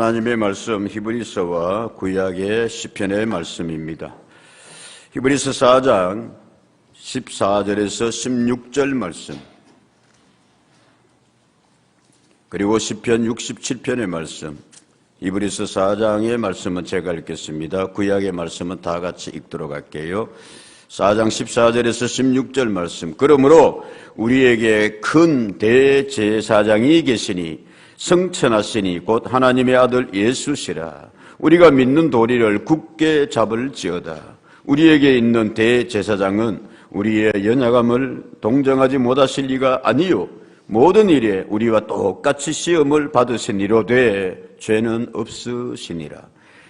하나님의 말씀 히브리서와 구약의 시편의 말씀입니다. 히브리서 4장 14절에서 16절 말씀, 그리고 시편 67편의 말씀. 히브리서 4장의 말씀은 제가 읽겠습니다. 구약의 말씀은 다 같이 읽도록 할게요. 4장 14절에서 16절 말씀. 그러므로 우리에게 큰 대제사장이 계시니 성천하시니 곧 하나님의 아들 예수시라. 우리가 믿는 도리를 굳게 잡을지어다. 우리에게 있는 대제사장은 우리의 연약함을 동정하지 못하실 리가 아니요 모든 일에 우리와 똑같이 시험을 받으시니로되 죄는 없으시니라.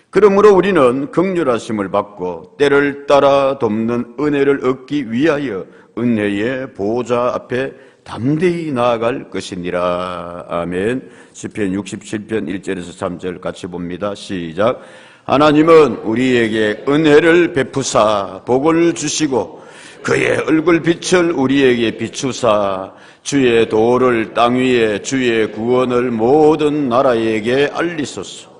그러므로 우리는 긍휼하심을 받고 때를 따라 돕는 은혜를 얻기 위하여 은혜의 보좌 앞에 담대히 나아갈 것이니라. 아멘. 시편 67편 1절에서 3절 같이 봅니다. 시작. 하나님은 우리에게 은혜를 베푸사 복을 주시고 그의 얼굴 빛을 우리에게 비추사 주의 도를 땅 위에 주의 구원을 모든 나라에게 알리소서.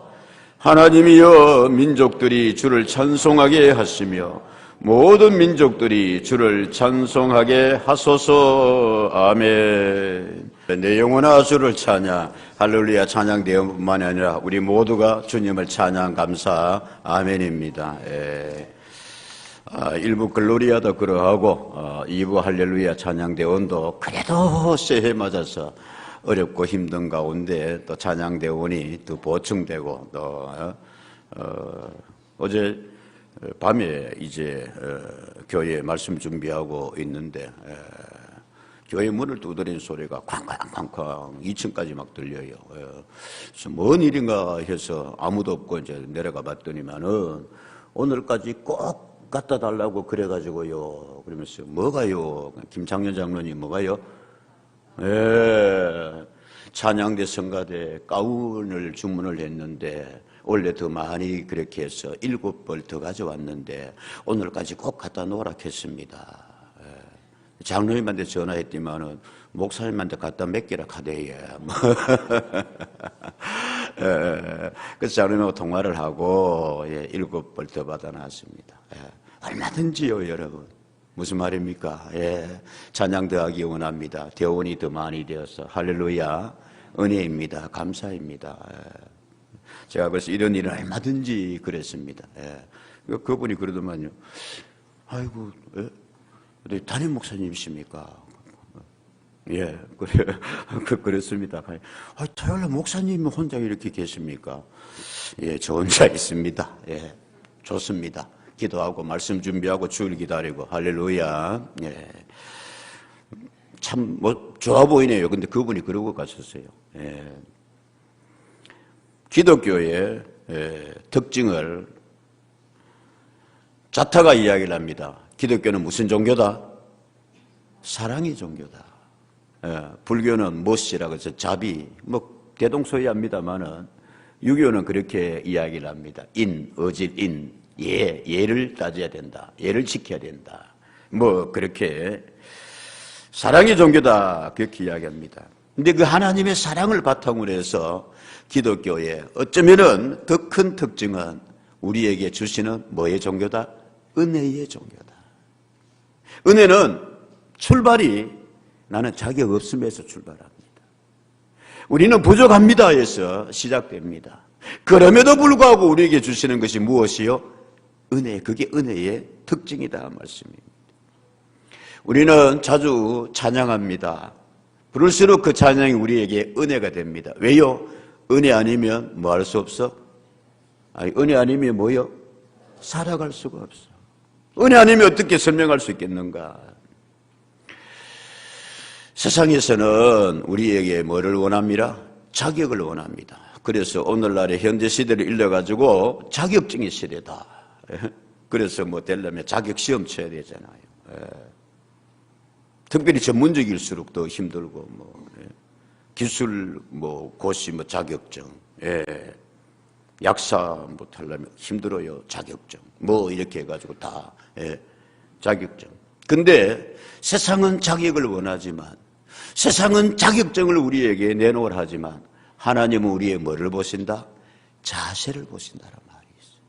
하나님이여 민족들이 주를 찬송하게 하시며 모든 민족들이 주를 찬송하게 하소서. 아멘. 내 영혼아 주를 찬양. 할렐루야. 찬양 대원뿐만 아니라 우리 모두가 주님을 찬양 감사. 아멘입니다. 1부 글로리아도 그러하고 2부 할렐루야 찬양 대원도 그래도 새해 맞아서 어렵고 힘든 가운데 또 찬양 대원이 또 보충되고 또 어제 밤에 이제 교회 말씀 준비하고 있는데 교회 문을 두드리는 소리가 쾅쾅쾅쾅 2층까지 막 들려요. 그래서 뭔 일인가 해서 아무도 없고 이제 내려가 봤더니만은 오늘까지 꼭 갖다 달라고 그래가지고요. 그러면서 뭐가요? 김창년 장로님 뭐가요? 찬양대 성가대 가운을 주문을 했는데 원래 더 많이 그렇게 해서 7벌 더 가져왔는데 오늘까지 꼭 갖다 놓으라 했습니다. 장로님한테 전화했더니만은 목사님한테 갖다 맡기라 카대요. 그래서 장로님하고 통화를 하고 7벌 더 받아놨습니다. 얼마든지요, 여러분. 무슨 말입니까? 찬양 더 하기 원합니다. 대원이 더 많이 되어서 할렐루야 은혜입니다. 감사입니다. 제가 그래서 이런 일은 얼마든지 그랬습니다. 그분이 그러더만요. 아이고, 담임 목사님이십니까? 그렇습니다. 토요일에 목사님이 혼자 이렇게 계십니까? 저 혼자 있습니다. 좋습니다. 기도하고 말씀 준비하고 주일 기다리고 할렐루야. 참 좋아 보이네요. 근데 그분이 그러고 가셨어요. 기독교의 특징을 자타가 이야기를 합니다. 기독교는 무슨 종교다? 사랑의 종교다. 불교는 무엇이라고 해서 자비, 대동소이합니다만은 유교는 그렇게 이야기를 합니다. 인, 어질, 인, 예를 따져야 된다. 예를 지켜야 된다. 그렇게 사랑의 종교다. 그렇게 이야기합니다. 근데 그 하나님의 사랑을 바탕으로 해서 기독교의 어쩌면은 더 큰 특징은 우리에게 주시는 뭐의 종교다? 은혜의 종교다. 은혜는 출발이 나는 자격 없음에서 출발합니다. 우리는 부족합니다 해서 시작됩니다. 그럼에도 불구하고 우리에게 주시는 것이 무엇이요? 은혜. 그게 은혜의 특징이다 말씀입니다. 우리는 자주 찬양합니다. 부를수록 그 찬양이 우리에게 은혜가 됩니다. 왜요? 은혜 아니면 뭐 할 수 없어? 은혜 아니면 뭐요? 살아갈 수가 없어. 은혜 아니면 어떻게 설명할 수 있겠는가? 세상에서는 우리에게 뭐를 원합니다? 자격을 원합니다. 그래서 오늘날의 현재 시대를 일러가지고 자격증의 시대다. 그래서 되려면 자격시험 쳐야 되잖아요. 특별히 전문적일수록 더 힘들고, 기술, 고시, 자격증, 약사 하려면 힘들어요. 자격증. 이렇게 해가지고 다, 자격증. 근데 세상은 자격을 원하지만, 세상은 자격증을 우리에게 내놓으라 하지만, 하나님은 우리의 뭐를 보신다? 자세를 보신다는 말이 있어요.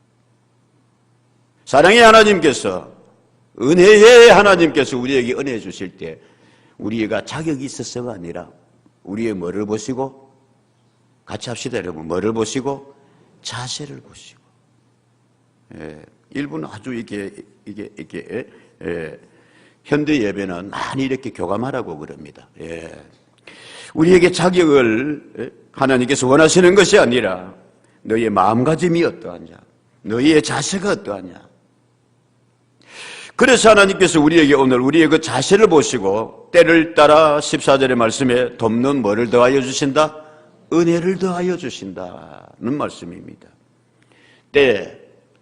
사랑의 하나님께서, 은혜의 하나님께서 우리에게 은혜 주실 때 우리가 자격이 있어서가 아니라 우리의 뭐를 보시고, 같이 합시다 여러분, 뭐를 보시고? 자세를 보시고. 일부는 아주 이게 현대 예배는 많이 이렇게 교감하라고 그럽니다. 우리에게 자격을 하나님께서 원하시는 것이 아니라 너희의 마음가짐이 어떠하냐, 너희의 자세가 어떠하냐. 그래서 하나님께서 우리에게 오늘 우리의 그 자세를 보시고 때를 따라 14절의 말씀에 돕는 뭐를 더하여 주신다? 은혜를 더하여 주신다는 말씀입니다. 때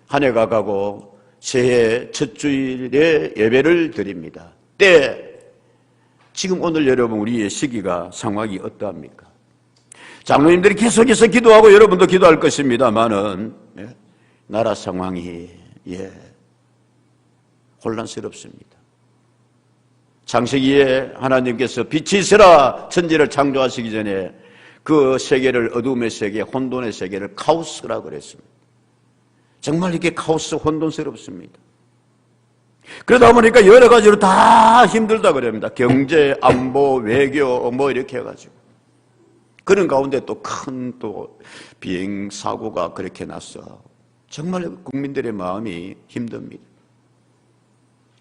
한 해가 가고 새해 첫 주일에 예배를 드립니다. 때 지금 오늘 여러분 우리의 시기가 상황이 어떠합니까? 장로님들이 계속해서 기도하고 여러분도 기도할 것입니다만은 나라 상황이 혼란스럽습니다. 창세기에 하나님께서 빛이 있으라 천지를 창조하시기 전에 그 세계를 어둠의 세계, 혼돈의 세계를 카오스라고 그랬습니다. 정말 이게 카오스, 혼돈스럽습니다. 그러다 보니까 여러 가지로 다 힘들다 그럽니다. 경제, 안보, 외교 뭐 이렇게 해가지고. 그런 가운데 또 큰 비행 사고가 그렇게 났어. 정말 국민들의 마음이 힘듭니다.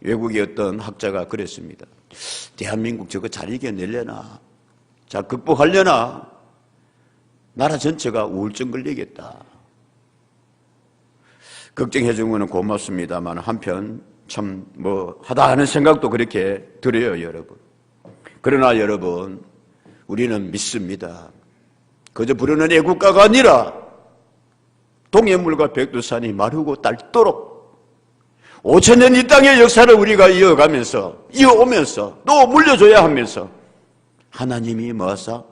외국의 어떤 학자가 그랬습니다. 대한민국 저거 잘 이겨내려나? 잘 극복하려나? 나라 전체가 우울증 걸리겠다. 걱정해 준 거는 고맙습니다만 한편 참 하다 하는 생각도 그렇게 들어요, 여러분. 그러나 여러분, 우리는 믿습니다. 그저 부르는 애국가가 아니라 동해물과 백두산이 마르고 닳도록 5,000년 이 땅의 역사를 우리가 이어오면서 또 물려줘야 하면서 하나님이 뭐하사?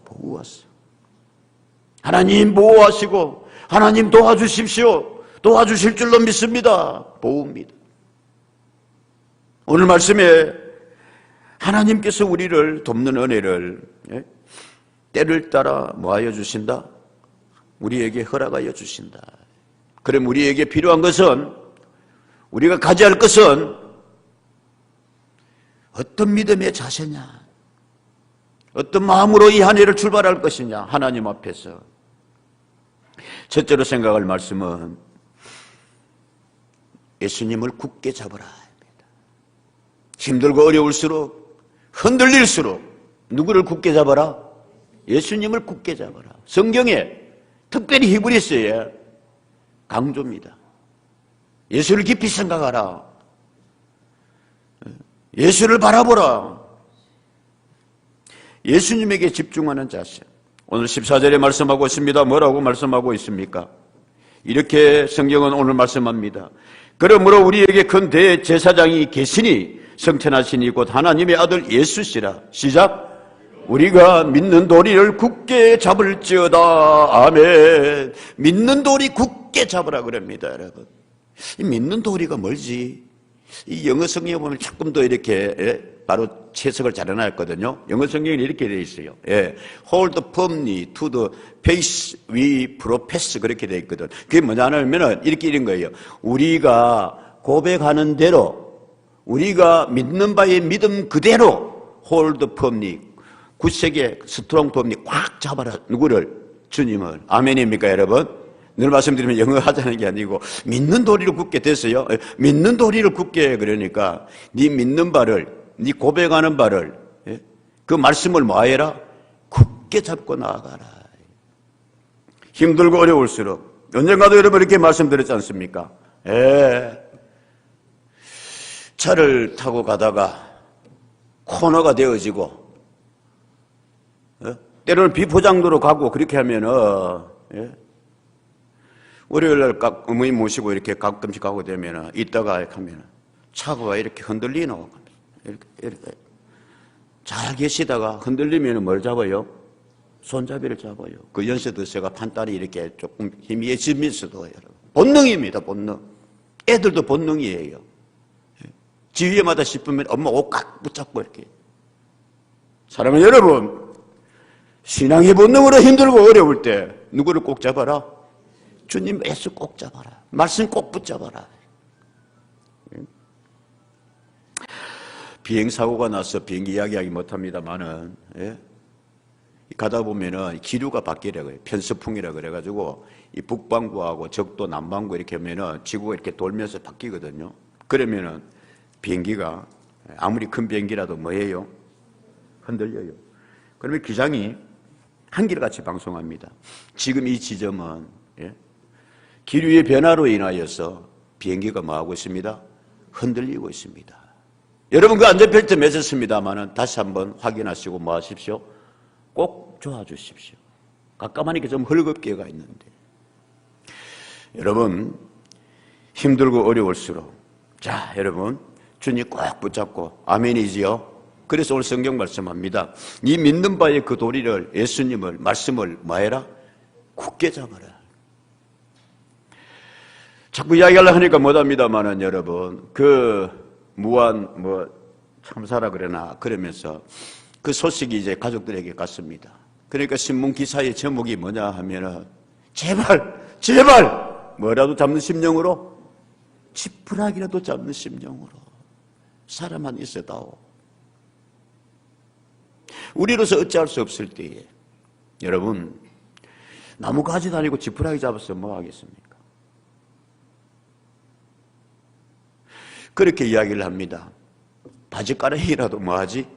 보호하사. 하나님 보호하시고 하나님 도와주십시오. 도와주실 줄로 믿습니다. 보호입니다. 오늘 말씀에 하나님께서 우리를 돕는 은혜를 때를 따라 뭐하여 주신다? 우리에게 허락하여 주신다. 그럼 우리에게 필요한 것은, 우리가 가져야 할 것은 어떤 믿음의 자세냐, 어떤 마음으로 이 한 해를 출발할 것이냐, 하나님 앞에서. 첫째로 생각할 말씀은 예수님을 굳게 잡으라 합니다. 힘들고 어려울수록, 흔들릴수록 누구를 굳게 잡아라? 예수님을 굳게 잡아라. 성경에 특별히 히브리서에 강조입니다. 예수를 깊이 생각하라. 예수를 바라보라. 예수님에게 집중하는 자세. 오늘 14절에 말씀하고 있습니다. 뭐라고 말씀하고 있습니까? 이렇게 성경은 오늘 말씀합니다. 그러므로 우리에게 큰 대제사장이 계시니 성천하시니 곧 하나님의 아들 예수시라. 시작. 우리가 믿는 도리를 굳게 잡을지어다. 아멘. 믿는 도리 굳게 잡으라 그럽니다, 여러분. 이 믿는 도리가 뭘지? 이 영어 성경에 보면 조금 더 이렇게 바로 채석을 잘 해놨거든요. 영어 성경에 이렇게 되어 있어요. Hold firmly to the faith we profess 그렇게 되어 있거든. 그게 뭐냐면은 이렇게 이런 거예요. 우리가 고백하는 대로, 우리가 믿는 바의 믿음 그대로 hold firmly, 굳세게 스트롱 firmly 꽉 잡아라. 누구를? 주님을. 아멘입니까, 여러분? 늘 말씀드리면 영어 하자는 게 아니고 믿는 도리를 굳게 됐어요. 믿는 도리를 굳게. 그러니까 네 믿는 바를, 네 고백하는 바를, 그 말씀을 뭐해라? 굳게 잡고 나아가라. 힘들고 어려울수록. 언젠가도 여러분 이렇게 말씀드렸지 않습니까? 차를 타고 가다가 코너가 되어지고 때로는 비포장도로 가고 그렇게 하면은 월요일날 어머니 모시고 이렇게 가끔씩 가고 되면 이따가 하면 차가 이렇게 흔들리노. 이렇게 잘 계시다가 흔들리면 뭘 잡아요? 손잡이를 잡아요. 그 연세도 제가 판단이 이렇게 조금 희미해지면서도 여러분. 본능입니다, 본능. 애들도 본능이에요. 지위에마다 싶으면 엄마 옷 꽉 붙잡고 이렇게. 사랑하는 여러분, 신앙의 본능으로 힘들고 어려울 때 누구를 꼭 잡아라? 주님 예수 꼭 잡아라. 말씀 꼭 붙잡아라. 비행사고가 나서 비행기 이야기하기 못합니다만은, 예? 가다 보면은 기류가 바뀌라 그래요. 편서풍이라 그래가지고 이 북반구하고 적도 남반구 이렇게 하면은 지구가 이렇게 돌면서 바뀌거든요. 그러면은 비행기가 아무리 큰 비행기라도 뭐예요? 흔들려요. 그러면 기장이 한결같이 방송합니다. 지금 이 지점은, 예? 기류의 변화로 인하여서 비행기가 뭐하고 있습니다? 흔들리고 있습니다. 여러분 그 안전벨트 매셨습니다만은 다시 한번 확인하시고 뭐 하십시오? 꼭 좋아주십시오. 깜깜하니까 좀 헐겁게가 있는데. 여러분 힘들고 어려울수록 자 여러분 주님 꼭 붙잡고 아멘이지요. 그래서 오늘 성경 말씀합니다. 이 믿는 바의 그 도리를 예수님을 말씀을 뭐해라? 굳게 잡아라. 자꾸 이야기하려고 하니까 못합니다만은 여러분 그 무한 참사라 그러나 그러면서 그 소식이 이제 가족들에게 갔습니다. 그러니까 신문 기사의 제목이 뭐냐 하면은 제발 뭐라도 잡는 심령으로 지푸라기라도 잡는 심령으로 사람만 있어다오. 우리로서 어찌할 수 없을 때에 여러분 나무가지 다니고 지푸라기 잡아서 뭐 하겠습니까? 그렇게 이야기를 합니다. 바지가랑이라도 뭐하지?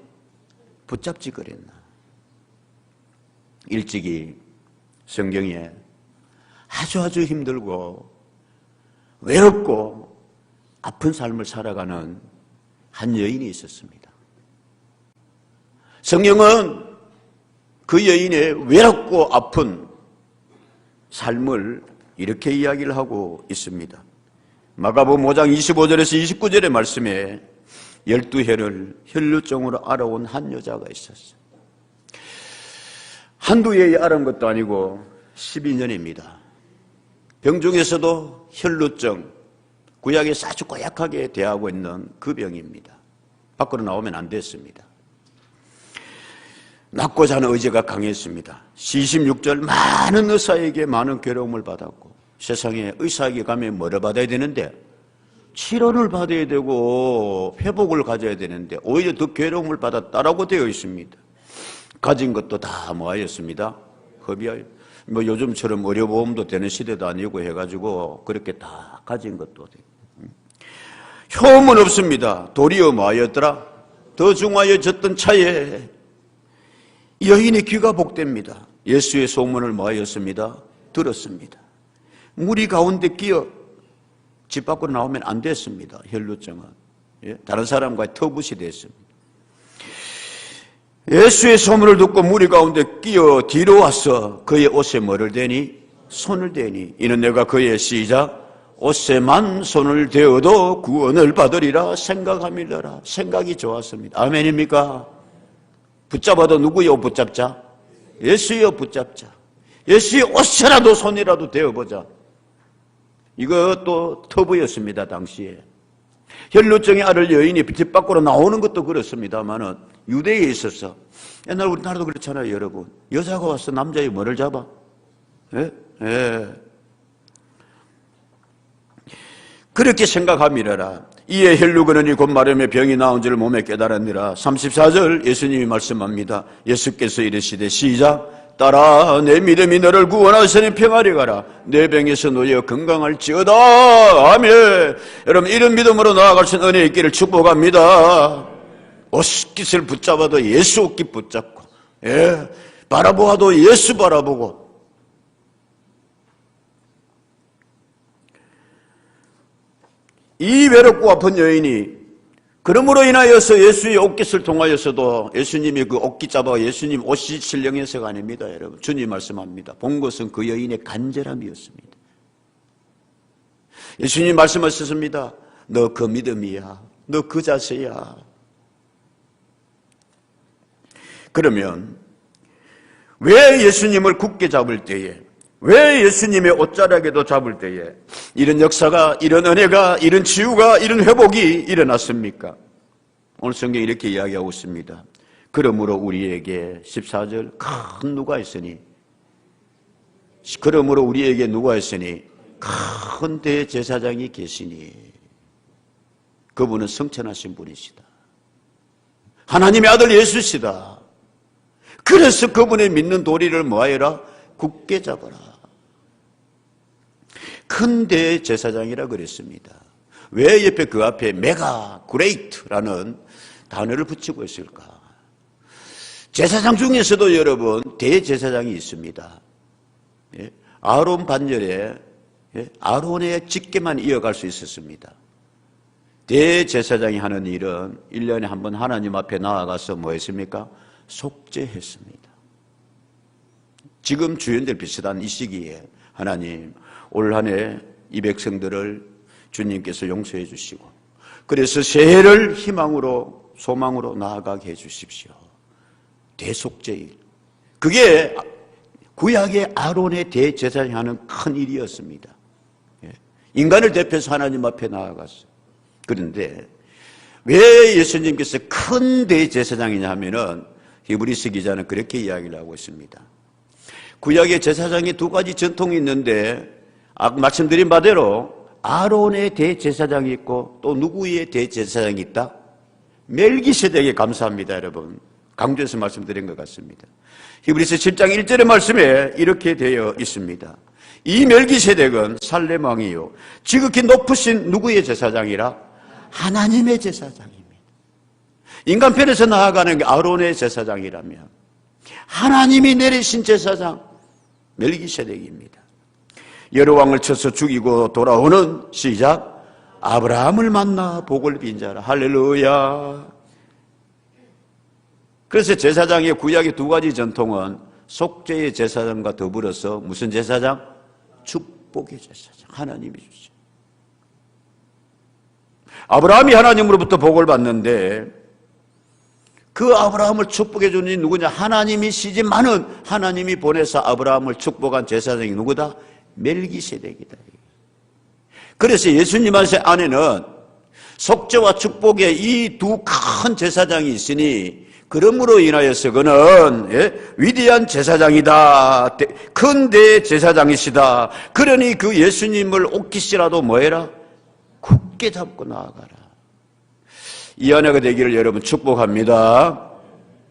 붙잡지 그랬나. 일찍이 성경에 아주 힘들고 외롭고 아픈 삶을 살아가는 한 여인이 있었습니다. 성경은 그 여인의 외롭고 아픈 삶을 이렇게 이야기를 하고 있습니다. 마가복음 5장 25절에서 29절의 말씀에 12해를 혈루증으로 앓아온 한 여자가 있었어요. 한두 해에 앓은 것도 아니고 12년입니다. 병 중에서도 혈루증, 구약에서 아주 고약하게 대하고 있는 그 병입니다. 밖으로 나오면 안 됐습니다. 낫고자 하는 의지가 강했습니다. 26절 많은 의사에게 많은 괴로움을 받았고 세상에 의사에게 가면 뭐를 받아야 되는데 치료를 받아야 되고 회복을 가져야 되는데 오히려 더 괴로움을 받았다라고 되어 있습니다. 가진 것도 다 뭐하였습니다? 허비하여. 뭐 요즘처럼 의료보험도 되는 시대도 아니고 해가지고 그렇게 다 가진 것도 되고 효험은 없습니다. 도리어 뭐하였더라? 더 중하여졌던 차에 여인의 귀가 복됩니다. 예수의 소문을 뭐하였습니다? 들었습니다. 무리 가운데 끼어 집 밖으로 나오면 안 됐습니다. 혈루증은. 예? 다른 사람과의 터붓이 됐습니다. 예수의 소문을 듣고 무리 가운데 끼어 뒤로 와서 그의 옷에 뭐를 대니? 손을 대니 이는 내가 그의 시작 옷에만 손을 대어도 구원을 받으리라 생각함이더라. 생각이 좋았습니다. 아멘입니까? 붙잡아도 누구요 붙잡자? 예수여 붙잡자. 예수의 옷이라도 손이라도 대어보자. 이것도 터부였습니다. 당시에. 혈루증에 앓을 여인이 집 밖으로 나오는 것도 그렇습니다만은 유대에 있어서 옛날 우리나라도 그렇잖아요. 여러분 여자가 와서 남자의 뭐를 잡아? 예? 예. 그렇게 생각함이라라. 이에 혈루그는이 곧 마름에 병이 나온 줄 몸에 깨달았니라. 34절 예수님이 말씀합니다. 예수께서 이르시되 시작 따라 내 믿음이 너를 구원하시니 평안히 가라. 내 병에서 놓여 건강할지어다. 아멘. 여러분 이런 믿음으로 나아갈 수 있는 은혜의 길을 축복합니다. 옷깃을 붙잡아도 예수 옷깃 붙잡고 예, 바라보아도 예수 바라보고 이 외롭고 아픈 여인이 그러므로 인하여서 예수의 옷깃을 통하여서도 예수님이 그 옷깃 잡아 예수님 옷이 신령해서가 아닙니다. 여러분 주님 말씀합니다. 본 것은 그 여인의 간절함이었습니다. 예수님 말씀하셨습니다. 너 그 믿음이야. 너 그 자세야. 그러면 왜 예수님을 굳게 잡을 때에 왜 예수님의 옷자락에도 잡을 때에 이런 역사가 이런 은혜가 이런 치유가 이런 회복이 일어났습니까? 오늘 성경이 이렇게 이야기하고 있습니다. 그러므로 우리에게 14절 큰 누가 있으니 그러므로 우리에게 누가 있으니 큰 대제사장이 계시니 그분은 성천하신 분이시다. 하나님의 아들 예수시다. 그래서 그분의 믿는 도리를 뭐하여라? 굳게 잡아라. 큰 대제사장이라 그랬습니다. 왜 옆에 그 앞에 메가 그레이트라는 단어를 붙이고 있을까? 제사장 중에서도 여러분 대제사장이 있습니다. 아론 반열에 아론의 직계만 이어갈 수 있었습니다. 대제사장이 하는 일은 1년에 한 번 하나님 앞에 나아가서 뭐 했습니까? 속죄했습니다. 지금 주연들 비슷한 이 시기에 하나님 올 한 해 이 백성들을 주님께서 용서해 주시고 그래서 새해를 희망으로 소망으로 나아가게 해 주십시오. 대속죄일. 그게 구약의 아론의 대제사장이 하는 큰 일이었습니다. 인간을 대표해서 하나님 앞에 나아갔어요. 그런데 왜 예수님께서 큰 대제사장이냐 하면은 히브리서 기자는 그렇게 이야기를 하고 있습니다. 구약의 제사장이 두 가지 전통이 있는데 아까 말씀드린 바대로 아론의 대제사장이 있고 또 누구의 대제사장이 있다? 멜기세덱에 감사합니다, 여러분. 강조해서 말씀드린 것 같습니다. 히브리서 7장 1절의 말씀에 이렇게 되어 있습니다. 이 멜기세덱은 살렘 왕이요 지극히 높으신 누구의 제사장이라? 하나님의 제사장입니다. 인간편에서 나아가는 게 아론의 제사장이라면 하나님이 내리신 제사장 멜기세덱입니다. 여러 왕을 쳐서 죽이고 돌아오는 시작 아브라함을 만나 복을 빈 자라. 할렐루야. 그래서 제사장의 구약의 두 가지 전통은 속죄의 제사장과 더불어서 무슨 제사장? 축복의 제사장. 하나님이 주죠. 아브라함이 하나님으로부터 복을 받는데 그 아브라함을 축복해 주는 이 누구냐? 하나님이시지만은 하나님이 보내서 아브라함을 축복한 제사장이 누구다? 멜기세덱이다. 그래서 예수님 안에는 속죄와 축복의 이 두 큰 제사장이 있으니 그러므로 인하여서 그는 위대한 제사장이다. 큰 대제사장이시다. 그러니 그 예수님을 옥기시라도 뭐해라? 굳게 잡고 나아가라. 이 안에가 되기를 여러분 축복합니다.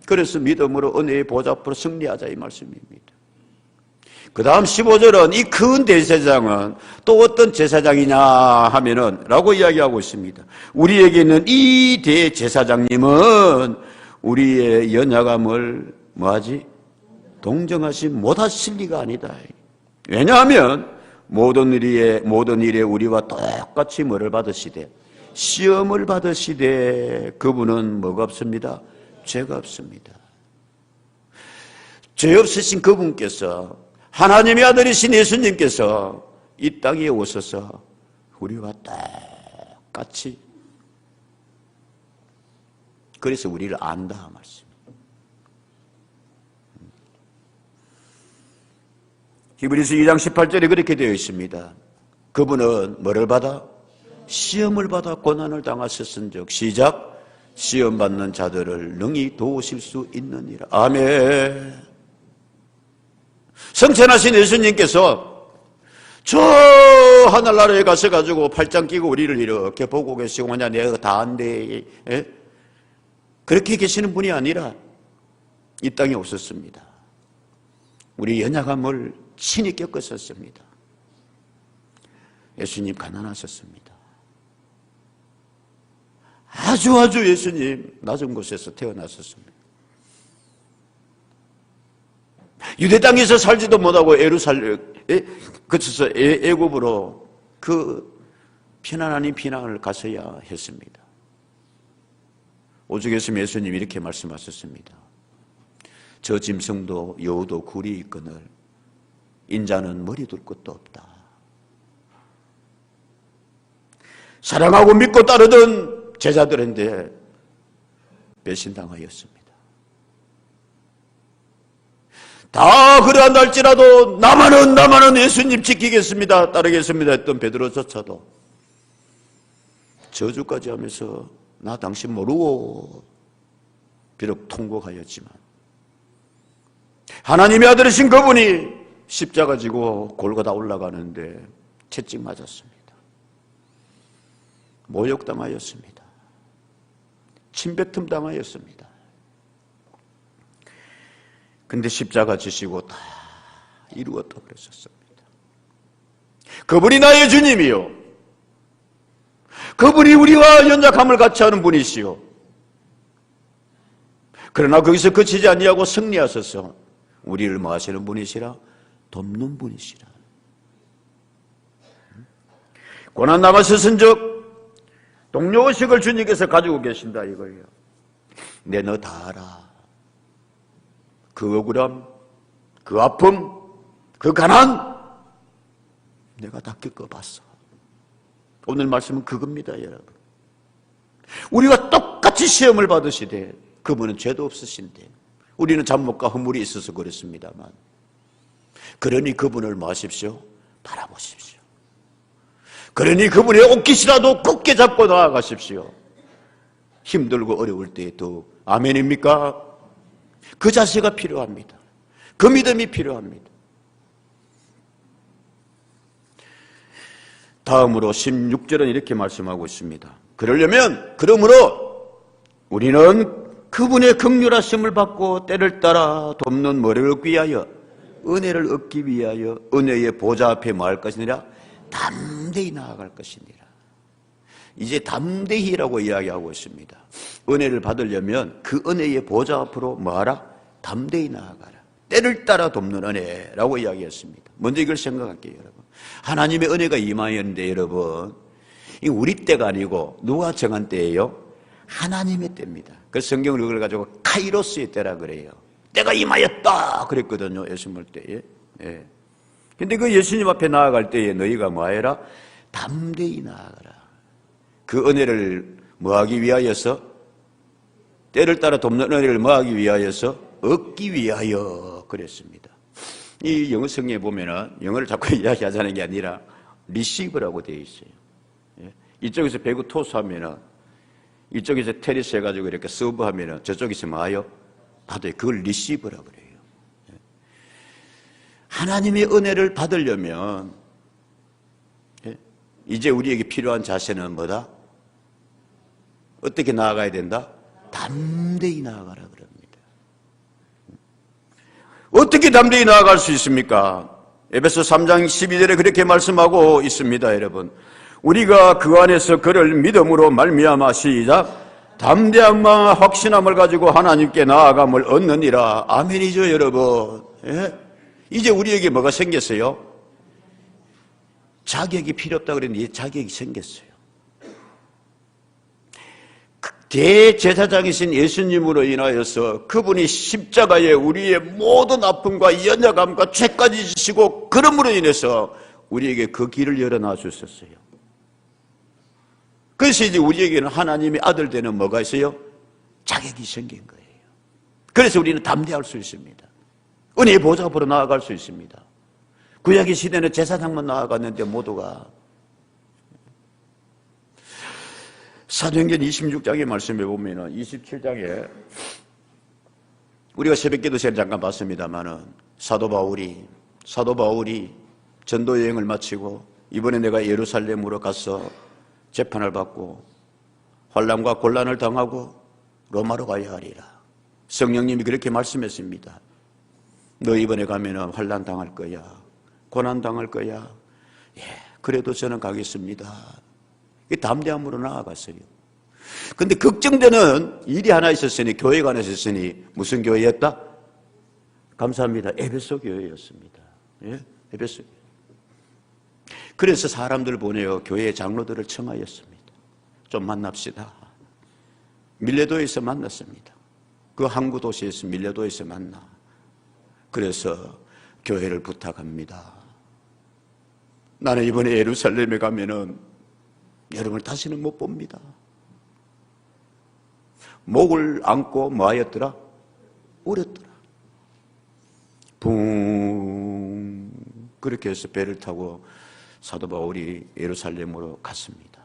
그래서 믿음으로 은혜의 보좌 앞으로 승리하자 이 말씀입니다. 그 다음 15절은 이 큰 대제사장은 또 어떤 제사장이냐 하면은 라고 이야기하고 있습니다. 우리에게 있는 이 대제사장님은 우리의 연약함을 뭐하지? 동정하지 못하실 리가 아니다. 왜냐하면 모든 일에 우리와 똑같이 뭐를 받으시되 시험을 받으시되 그분은 뭐가 없습니다? 죄가 없습니다. 죄 없으신 그분께서 하나님의 아들이신 예수님께서 이 땅에 오셔서 우리와 똑같이 그래서 우리를 안다 말씀. 히브리서 2장 18절에 그렇게 되어 있습니다. 그분은 뭐를 받아? 시험을 받아 고난을 당하셨은즉 시작 시험 받는 자들을 능히 도우실 수 있느니라. 아멘. 성천하신 예수님께서 저 하늘나라에 가셔가지고 팔짱 끼고 우리를 이렇게 보고 계시고 만약 내가 다 안돼 그렇게 계시는 분이 아니라 이 땅에 오셨습니다. 우리 연약함을 친히 겪으셨습니다. 예수님 가난하셨습니다. 아주 예수님 낮은 곳에서 태어나셨습니다. 유대 땅에서 살지도 못하고 그쳐서 애굽으로 그 피난 아닌 피난을 가셔야 했습니다. 오죽했으면 예수님이 이렇게 말씀하셨습니다. 저 짐승도 여우도 굴이 있거늘 인자는 머리 둘 것도 없다. 사랑하고 믿고 따르던 제자들인데 배신당하였습니다. 다 그러한다 할지라도 나만은 예수님 지키겠습니다. 따르겠습니다 했던 베드로조차도 저주까지 하면서 나 당신 모르고 비록 통곡하였지만 하나님의 아들이신 그분이 십자가 지고 골고다 올라가는데 채찍 맞았습니다. 모욕당하였습니다. 침뱉음 당하였습니다. 근데 십자가 지시고 다 이루었다 그랬었습니다. 그분이 나의 주님이요, 그분이 우리와 연약함을 같이 하는 분이시요, 그러나 거기서 그치지 아니하고 승리하셔서 우리를 뭐 하시는 분이시라? 돕는 분이시라. 고난 당하셨은즉 동료의식을 주님께서 가지고 계신다 이거예요. 내 너 다 알아. 그 억울함, 그 아픔, 그 가난 내가 다 겪어봤어. 오늘 말씀은 그겁니다, 여러분. 우리가 똑같이 시험을 받으시되 그분은 죄도 없으신데 우리는 잘못과 허물이 있어서 그렇습니다만, 그러니 그분을 뭐 하십시오? 바라보십시오. 그러니 그분의 옷깃이라도 굳게 잡고 나아가십시오. 힘들고 어려울 때에도. 아멘입니까? 그 자세가 필요합니다. 그 믿음이 필요합니다. 다음으로 16절은 이렇게 말씀하고 있습니다. 그러므로 우리는 그분의 긍휼하심을 받고 때를 따라 돕는 뭐를 얻기 위하여? 은혜를 얻기 위하여 은혜의 보좌 앞에 뭐 할 것이니라? 담대히 나아갈 것이니라. 이제 담대히라고 이야기하고 있습니다. 은혜를 받으려면 그 은혜의 보좌 앞으로 뭐하라? 담대히 나아가라. 때를 따라 돕는 은혜라고 이야기했습니다. 먼저 이걸 생각할게요, 여러분. 하나님의 은혜가 임하였는데, 여러분, 이 우리 때가 아니고 누가 정한 때예요? 하나님의 때입니다. 그래서 성경을 그걸 가지고 카이로스의 때라 그래요. 때가 임하였다 그랬거든요, 예수님 올 때에. 예. 근데 그 예수님 앞에 나아갈 때에 너희가 뭐하여라? 담대히 나아가라. 그 은혜를 뭐하기 위하여서? 때를 따라 돕는 은혜를 뭐하기 위하여서? 얻기 위하여 그랬습니다. 이 영어 성경에 보면은 영어를 자꾸 이야기하자는 게 아니라 리시브라고 되어 있어요. 예? 이쪽에서 배구 토스하면은 이쪽에서 테니스 해가지고 이렇게 서브하면은 저쪽에서 뭐하여? 받아요. 그걸 리시브라고 그래요. 예? 하나님의 은혜를 받으려면 예? 이제 우리에게 필요한 자세는 뭐다? 어떻게 나아가야 된다? 담대히 나아가라 그럽니다. 어떻게 담대히 나아갈 수 있습니까? 에베소 3장 12절에 그렇게 말씀하고 있습니다, 여러분. 우리가 그 안에서 그를 믿음으로 말미암아 시작 담대함과 확신함을 가지고 하나님께 나아감을 얻느니라. 아멘이죠, 여러분. 예? 이제 우리에게 뭐가 생겼어요? 자격이 필요 없다 그랬는데 자격이 생겼어요. 대제사장이신 예수님으로 인하여서 그분이 십자가에 우리의 모든 아픔과 연약함과 죄까지 지시고 그럼으로 인해서 우리에게 그 길을 열어놔 주셨어요. 그래서 이제 우리에게는 하나님의 아들 되는 뭐가 있어요? 자격이 생긴 거예요. 그래서 우리는 담대할 수 있습니다. 은혜의 보좌 앞으로 나아갈 수 있습니다. 구약의 시대는 제사장만 나아갔는데 모두가 사도행전 26장의 말씀에 보면은 27장에 우리가 새벽기도 시간 잠깐 봤습니다만은 사도 바울이 전도 여행을 마치고 이번에 내가 예루살렘으로 가서 재판을 받고 환난과 곤란을 당하고 로마로 가야 하리라. 성령님이 그렇게 말씀했습니다. 너 이번에 가면은 환난 당할 거야. 고난 당할 거야. 예, 그래도 저는 가겠습니다. 담대함으로 나아갔어요. 근데 걱정되는 일이 하나 있었으니, 교회가 하나 있었으니, 무슨 교회였다? 감사합니다. 에베소 교회였습니다. 예? 에베소 교회. 그래서 사람들 보내어 교회의 장로들을 청하였습니다. 좀 만납시다. 밀레도에서 만났습니다. 그 항구 도시에서 밀레도에서 만나. 그래서 교회를 부탁합니다. 나는 이번에 예루살렘에 가면은 여러분을 다시는 못 봅니다. 목을 안고 뭐 하였더라? 울었더라. 붕. 그렇게 해서 배를 타고 사도 바울이 예루살렘으로 갔습니다.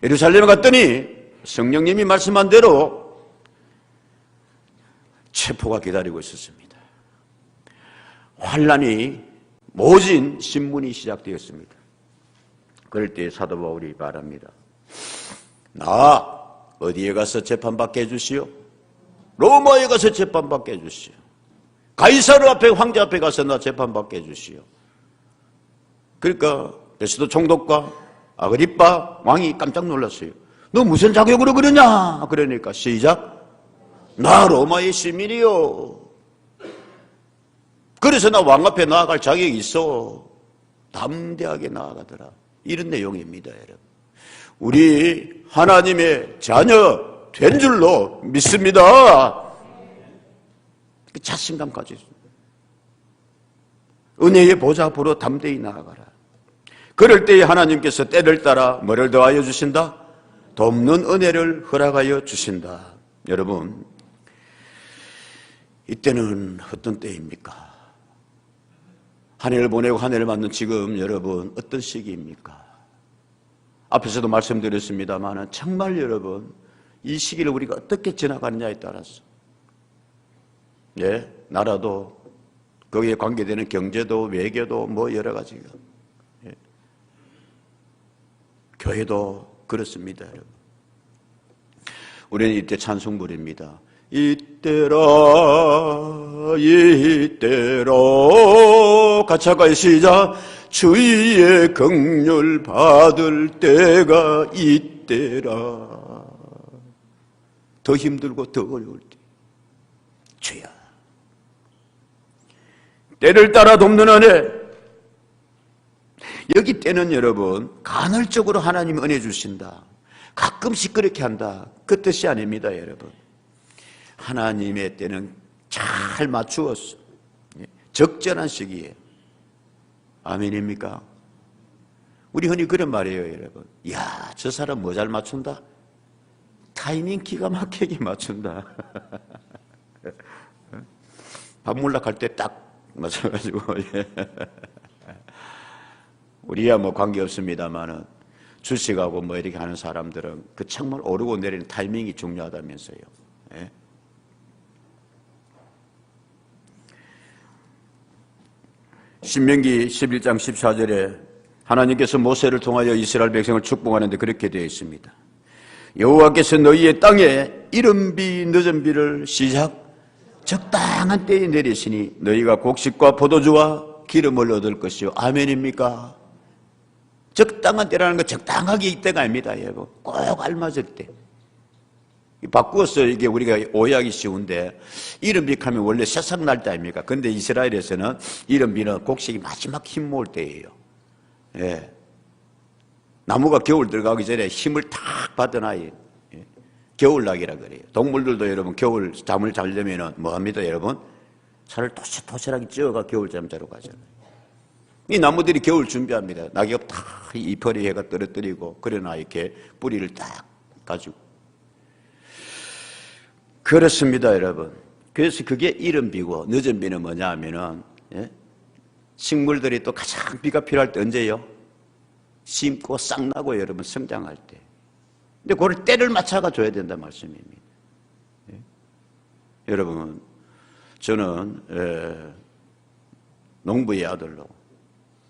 예루살렘에 갔더니 성령님이 말씀한 대로 체포가 기다리고 있었습니다. 환란이 모진 신문이 시작되었습니다. 그럴 때 사도 바울이 말합니다. 나 어디에 가서 재판받게 해주시오? 로마에 가서 재판받게 해주시오. 가이사르 앞에, 황제 앞에 가서 나 재판받게 해주시오. 그러니까 베스도 총독과 아그리빠 왕이 깜짝 놀랐어요. 너 무슨 자격으로 그러냐? 그러니까 시작. 나 로마의 시민이요. 그래서 나 왕 앞에 나아갈 자격이 있어. 담대하게 나아가더라. 이런 내용입니다, 여러분. 우리 하나님의 자녀 된 줄로 믿습니다. 자신감 가지고 은혜의 보좌 앞으로 담대히 나아가라. 그럴 때에 하나님께서 때를 따라 뭐를 더하여 주신다? 돕는 은혜를 허락하여 주신다. 여러분, 이때는 어떤 때입니까? 한 해를 보내고 한 해를 맞는 지금 여러분 어떤 시기입니까? 앞에서도 말씀드렸습니다만 정말 여러분 이 시기를 우리가 어떻게 지나가느냐에 따라서 나라도 거기에 관계되는 경제도 외교도 뭐 여러 가지가 교회도 그렇습니다, 여러분. 우리는 이때 찬송 부릅니다. 이때라 이때로 같이 할까요? 시작. 주의 긍휼 받을 때가 이때라. 더 힘들고 더 어려울 때 주여 때를 따라 돕는 은혜. 여기 때는 여러분 간헐적으로 하나님이 은혜 주신다, 가끔씩 그렇게 한다, 그 뜻이 아닙니다, 여러분. 하나님의 때는 잘 맞추었어. 적절한 시기에. 아멘입니까? 우리 흔히 그런 말이에요, 여러분. 이야, 저 사람 뭐 잘 맞춘다? 타이밍 기가 막히게 맞춘다. 밥 몰락 할 때 딱 맞춰가지고. 우리야 뭐 관계없습니다만은 주식하고 뭐 이렇게 하는 사람들은 그 정말 오르고 내리는 타이밍이 중요하다면서요. 예? 신명기 11장 14절에 하나님께서 모세를 통하여 이스라엘 백성을 축복하는데 그렇게 되어 있습니다. 여호와께서 너희의 땅에 이른 비 늦은 비를 시작 적당한 때에 내리시니 너희가 곡식과 포도주와 기름을 얻을 것이요. 아멘입니까? 적당한 때라는 건 적당하게 이때가 아닙니다, 여러분. 꼭 알맞을 때. 바꾸어서 이게 우리가 오해하기 쉬운데 이른비 하면 원래 새싹 날 때 아닙니까? 근데 이스라엘에서는 이른비는 곡식이 마지막 힘 모을 때예요. 예. 나무가 겨울 들어가기 전에 힘을 탁 받아놔요. 예. 겨울나기라 그래요. 동물들도 여러분 겨울 잠을 자려면 뭐 합니다, 여러분? 살을 토실토실하게 찌어가 겨울잠 자러 가잖아요. 이 나무들이 겨울 준비합니다. 낙엽 다 이파리 해가 떨어뜨리고 그러나 이렇게 뿌리를 딱 가지고. 그렇습니다, 여러분. 그래서 그게 이른 비고 늦은 비는 뭐냐 하면은 식물들이 또 가장 비가 필요할 때 언제요? 심고 싹 나고 여러분 성장할 때. 근데 그걸 때를 맞춰가 줘야 된다 말씀입니다. 여러분, 저는 농부의 아들로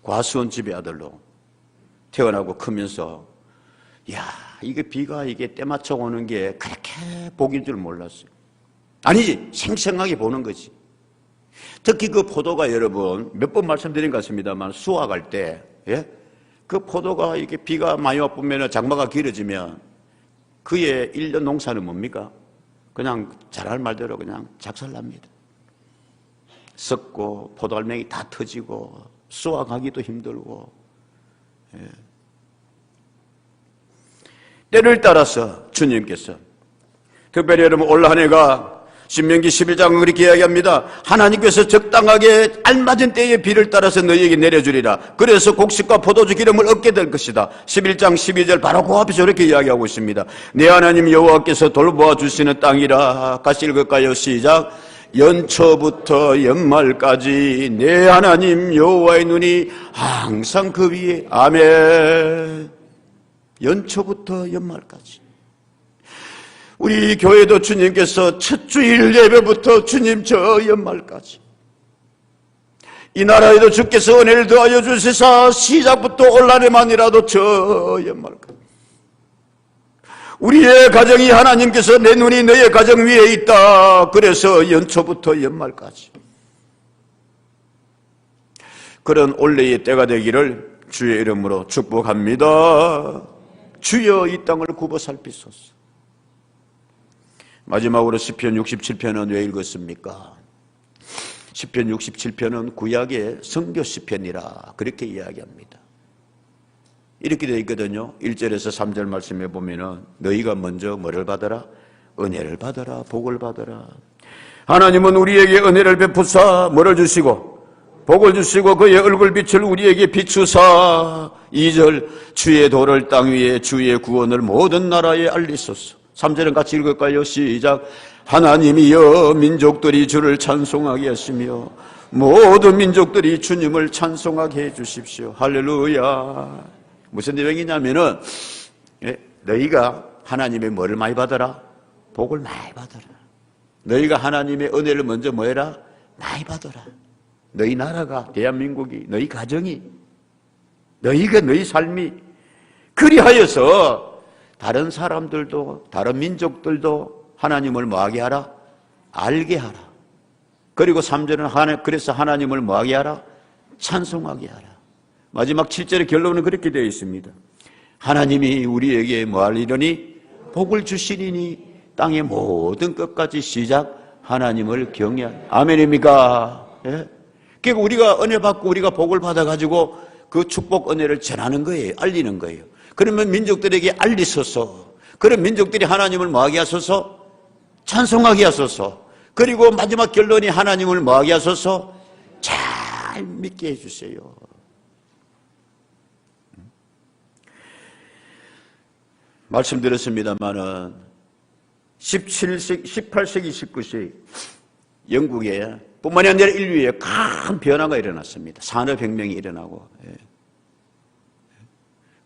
과수원 집의 아들로 태어나고 크면서 야, 이게 비가 이게 때 맞춰 오는 게 그렇게 복인 줄 몰랐어요. 아니지, 생생하게 보는 거지. 특히 그 포도가 여러분 몇 번 말씀드린 것 같습니다만 수확할 때 그 포도가 이게 비가 많이 와보면 장마가 길어지면 그의 1년 농사는 뭡니까? 그냥 잘할 말대로 그냥 작살납니다. 썩고 포도알맹이 다 터지고 수확하기도 힘들고. 때를 따라서 주님께서 특별히 여러분 올 한 해가 신명기 11장은 그렇게 이야기합니다. 하나님께서 적당하게 알맞은 때에 비를 따라서 너희에게 내려주리라. 그래서 곡식과 포도주 기름을 얻게 될 것이다. 11장 12절 바로 그 앞에서 이렇게 이야기하고 있습니다. 내 하나님 여호와께서 돌보아 주시는 땅이라. 같이 읽을까요? 시작. 연초부터 연말까지 내 하나님 여호와의 눈이 항상 그 위에. 아멘. 연초부터 연말까지. 우리 교회도 주님께서 첫 주일 예배부터 주님 저 연말까지 이 나라에도 주께서 은혜를 더하여 주시사 시작부터 올한해만이라도 저 연말까지 우리의 가정이 하나님께서 내 눈이 너의 가정 위에 있다. 그래서 연초부터 연말까지 그런 올레의 때가 되기를 주의 이름으로 축복합니다. 주여 이 땅을 굽어 살피소서. 마지막으로 시편 67편은 왜 읽었습니까? 시편 67편은 구약의 선교 시편이라 그렇게 이야기합니다. 이렇게 되어 있거든요. 1절에서 3절 말씀해 보면은 너희가 먼저 뭐를 받아라? 은혜를 받아라. 복을 받아라. 하나님은 우리에게 은혜를 베푸사 뭐를 주시고 복을 주시고 그의 얼굴빛을 우리에게 비추사. 2절 주의 도를 땅 위에 주의 구원을 모든 나라에 알리소서. 3절은 같이 읽을까요? 시작. 하나님이여 민족들이 주를 찬송하게 하시며 모든 민족들이 주님을 찬송하게 해 주십시오. 할렐루야. 무슨 내용이냐면은 너희가 하나님의 뭐를 많이 받아라? 복을 많이 받아라. 너희가 하나님의 은혜를 먼저 뭐해라? 많이 받아라. 너희 나라가, 대한민국이, 너희 가정이, 너희가, 너희 삶이 그리하여서 다른 사람들도, 다른 민족들도 하나님을 뭐하게 하라? 알게 하라. 그리고 3절은 그래서 하나님을 뭐하게 하라? 찬송하게 하라. 마지막 7절의 결론은 그렇게 되어 있습니다. 하나님이 우리에게 뭐하리니? 복을 주시리니 땅의 모든 끝까지 시작 하나님을 경외하라. 아멘입니까? 예? 그러니까 우리가 은혜 받고 우리가 복을 받아가지고 그 축복 은혜를 전하는 거예요. 알리는 거예요. 그러면 민족들에게 알리소서. 그런 민족들이 하나님을 뭐하게 하소서? 찬송하게 하소서. 그리고 마지막 결론이 하나님을 뭐하게 하소서? 잘 믿게 해주세요. 말씀드렸습니다마는 18세기, 19세기 영국에 뿐만이 아니라 인류에 큰 변화가 일어났습니다. 산업혁명이 일어나고.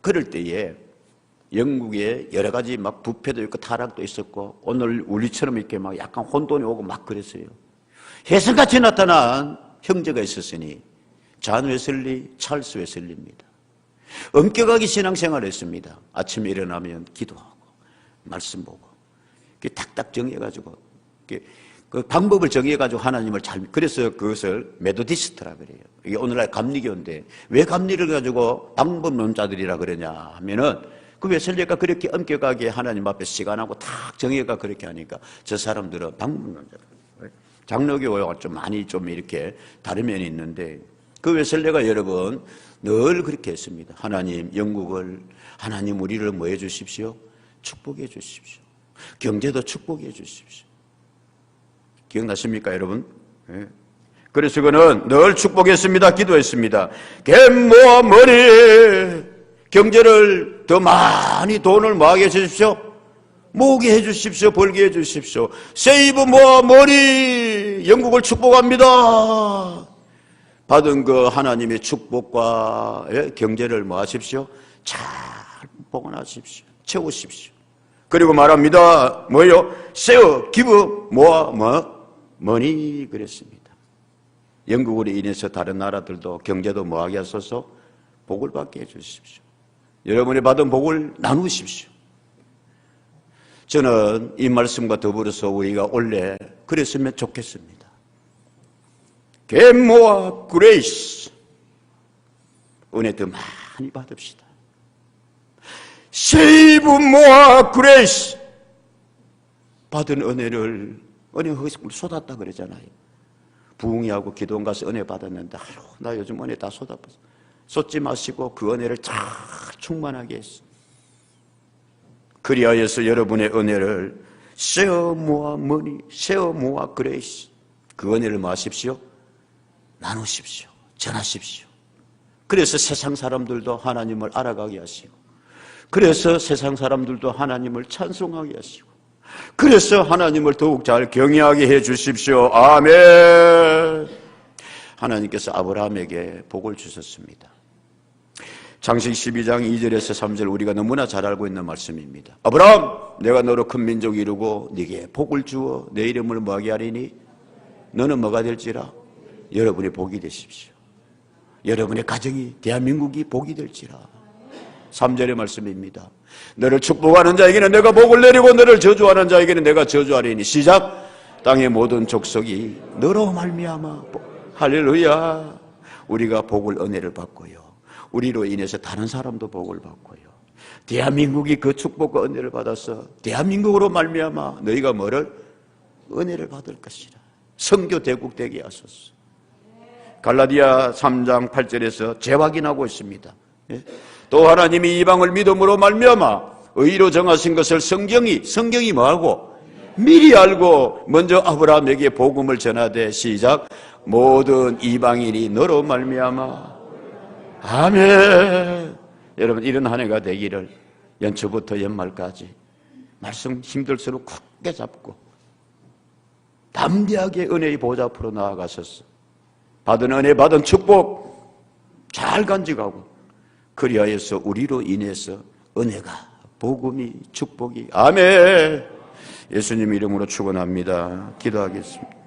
그럴 때에 영국에 여러 가지 막 부패도 있고 타락도 있었고 오늘 우리처럼 이렇게 막 약간 혼돈이 오고 막 그랬어요. 혜성같이 나타난 형제가 있었으니 잔 웨슬리, 찰스 웨슬리입니다. 엄격하게 신앙생활을 했습니다. 아침에 일어나면 기도하고 말씀 보고 탁탁 정해가지고 그 방법을 정해가지고 하나님을 그래서 그것을 메도디스트라 그래요. 이게 오늘날 감리교인데 왜 감리를 가지고 방법론자들이라 그러냐 하면은 그 웨슬리가 그렇게 엄격하게 하나님 앞에 시간하고 탁 정해가 그렇게 하니까 저 사람들은 방법론자들. 장로교와 좀 많이 좀 이렇게 다른 면이 있는데 그 웨슬리가 여러분 늘 그렇게 했습니다. 하나님 영국을 하나님 우리를 뭐 해주십시오? 축복해 주십시오. 경제도 축복해 주십시오. 기억나십니까 여러분? 네. 그래서 그는 늘 축복했습니다. 기도했습니다. 갯모아 머리 경제를 더 많이 돈을 뭐하게 해주십시오? 모으게 해주십시오. 벌게 해주십시오. 세이브 모아 머리 영국을 축복합니다. 받은 그 하나님의 축복과 경제를 뭐 하십시오? 잘 보관하십시오. 채우십시오. 그리고 말합니다. 뭐요? 세어 기브 모아 머니 그랬습니다. 영국으로 인해서 다른 나라들도 경제도 뭐하게 하소서? 복을 받게 해주십시오. 여러분이 받은 복을 나누십시오. 저는 이 말씀과 더불어서 우리가 원래 그랬으면 좋겠습니다. 겟모아 그레이스 은혜 더 많이 받읍시다. 세이브 모아 그레이스 받은 은혜를 은혜 쏟았다 그러잖아요. 부흥이하고 기도원 가서 은혜 받았는데 나 요즘 은혜 다 쏟아봤어. 쏟지 마시고 그 은혜를 잘 충만하게 했어. 그리하여서 여러분의 은혜를 세어 모아 머니 세어 모아 그레이스 그 은혜를 뭐 하십시오? 나누십시오. 전하십시오. 그래서 세상 사람들도 하나님을 알아가게 하시고 그래서 세상 사람들도 하나님을 찬송하게 하시고 그래서 하나님을 더욱 잘 경외하게 해 주십시오. 아멘. 하나님께서 아브라함에게 복을 주셨습니다. 창세기 12장 2절에서 3절 우리가 너무나 잘 알고 있는 말씀입니다. 아브라함 내가 너로 큰 민족이 이루고 네게 복을 주어 내 이름을 뭐하게 하리니 너는 뭐가 될지라 여러분이 복이 되십시오. 여러분의 가정이, 대한민국이 복이 될지라. 3절의 말씀입니다. 너를 축복하는 자에게는 내가 복을 내리고 너를 저주하는 자에게는 내가 저주하리니. 시작. 땅의 모든 족속이 너로 말미암아. 할렐루야. 우리가 복을, 은혜를 받고요, 우리로 인해서 다른 사람도 복을 받고요, 대한민국이 그 축복과 은혜를 받아서 대한민국으로 말미암아 너희가 뭐를? 은혜를 받을 것이라. 선교 대국 되게 하소서. 갈라디아 3장 8절에서 재확인하고 있습니다. 또 하나님이 이방을 믿음으로 말미암아 의로 정하신 것을 성경이 뭐하고? 미리 알고 먼저 아브라함에게 복음을 전하되. 시작. 모든 이방인이 너로 말미암아. 아멘. 여러분, 이런 한 해가 되기를 연초부터 연말까지 말씀 힘들수록 굳게 잡고 담대하게 은혜의 보좌 앞으로 나아가셔서 받은 은혜, 받은 축복 잘 간직하고, 그리하여서 우리로 인해서 은혜가, 복음이, 축복이, 아멘. 예수님 이름으로 축원합니다. 기도하겠습니다.